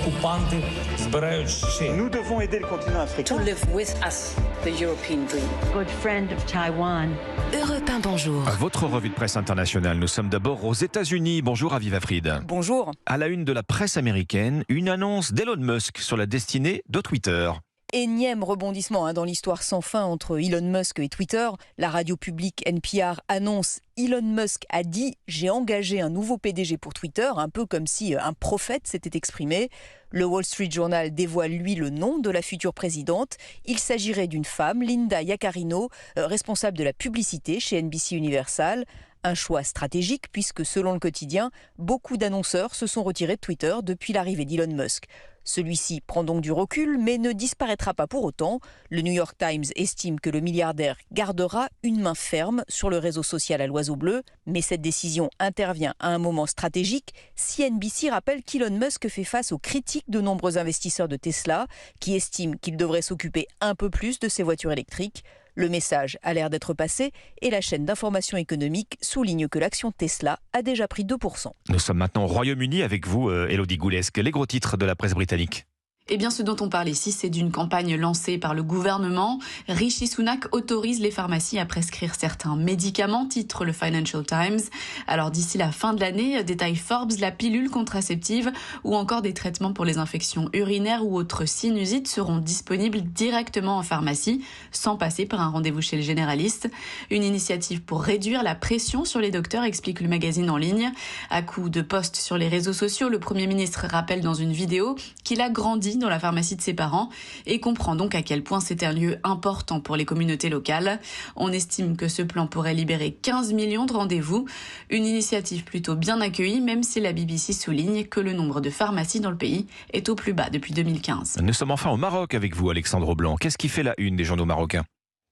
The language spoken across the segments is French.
окупанти збирають ще. Nous devons aider le continent africain. To live with us, the European dream. Good friend of Taiwan. Europe 1, bonjour. Votre revue de presse internationale. Nous sommes d'abord aux États-Unis. Bonjour Aviva Fried. Bonjour. À la une de la presse américaine, une annonce d'Elon Musk sur la destinée de Twitter. Énième rebondissement dans l'histoire sans fin entre Elon Musk et Twitter. La radio publique NPR annonce Elon Musk a dit « J'ai engagé un nouveau PDG pour Twitter », un peu comme si un prophète s'était exprimé. Le Wall Street Journal dévoile, lui, le nom de la future présidente. Il s'agirait d'une femme, Linda Yaccarino, responsable de la publicité chez NBC Universal. Un choix stratégique puisque, selon le quotidien, beaucoup d'annonceurs se sont retirés de Twitter depuis l'arrivée d'Elon Musk. Celui-ci prend donc du recul, mais ne disparaîtra pas pour autant. Le New York Times estime que le milliardaire gardera une main ferme sur le réseau social à l'oiseau bleu. Mais cette décision intervient à un moment stratégique. CNBC rappelle qu'Elon Musk fait face aux critiques de nombreux investisseurs de Tesla, qui estiment qu'il devrait s'occuper un peu plus de ses voitures électriques. Le message a l'air d'être passé et la chaîne d'information économique souligne que l'action Tesla a déjà pris 2%. Nous sommes maintenant au Royaume-Uni avec vous, Élodie Goulesque. Les gros titres de la presse britannique. Eh bien, ce dont on parle ici, c'est d'une campagne lancée par le gouvernement. Rishi Sunak autorise les pharmacies à prescrire certains médicaments, titre le Financial Times. Alors, d'ici la fin de l'année, détaille Forbes, la pilule contraceptive ou encore des traitements pour les infections urinaires ou autres sinusites seront disponibles directement en pharmacie, sans passer par un rendez-vous chez le généraliste. Une initiative pour réduire la pression sur les docteurs, explique le magazine en ligne. À coup de posts sur les réseaux sociaux, le Premier ministre rappelle dans une vidéo qu'il a grandi dans la pharmacie de ses parents et comprend donc à quel point c'est un lieu important pour les communautés locales. On estime que ce plan pourrait libérer 15 millions de rendez-vous. Une initiative plutôt bien accueillie, même si la BBC souligne que le nombre de pharmacies dans le pays est au plus bas depuis 2015. Nous sommes enfin au Maroc avec vous, Alexandre Blanc. Qu'est-ce qui fait la une des journaux marocains ?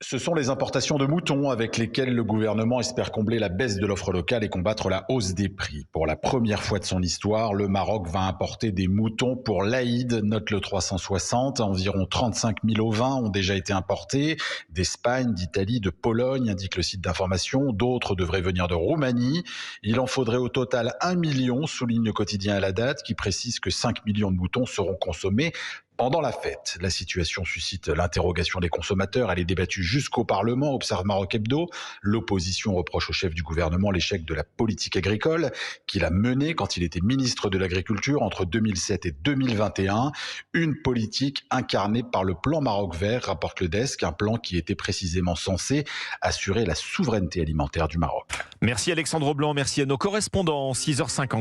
Ce sont les importations de moutons avec lesquelles le gouvernement espère combler la baisse de l'offre locale et combattre la hausse des prix. Pour la première fois de son histoire, le Maroc va importer des moutons pour l'Aïd, note le 360. Environ 35 000 ovins ont déjà été importés d'Espagne, d'Italie, de Pologne, indique le site d'information. D'autres devraient venir de Roumanie. Il en faudrait au total 1 million, souligne le quotidien à la date, qui précise que 5 millions de moutons seront consommés pendant la fête. La situation suscite l'interrogation des consommateurs. Elle est débattue jusqu'au Parlement, observe Maroc Hebdo. L'opposition reproche au chef du gouvernement l'échec de la politique agricole qu'il a menée quand il était ministre de l'Agriculture entre 2007 et 2021. Une politique incarnée par le plan Maroc Vert, rapporte le Desk, un plan qui était précisément censé assurer la souveraineté alimentaire du Maroc. Merci Alexandre Blanc, merci à nos correspondants. 6h50.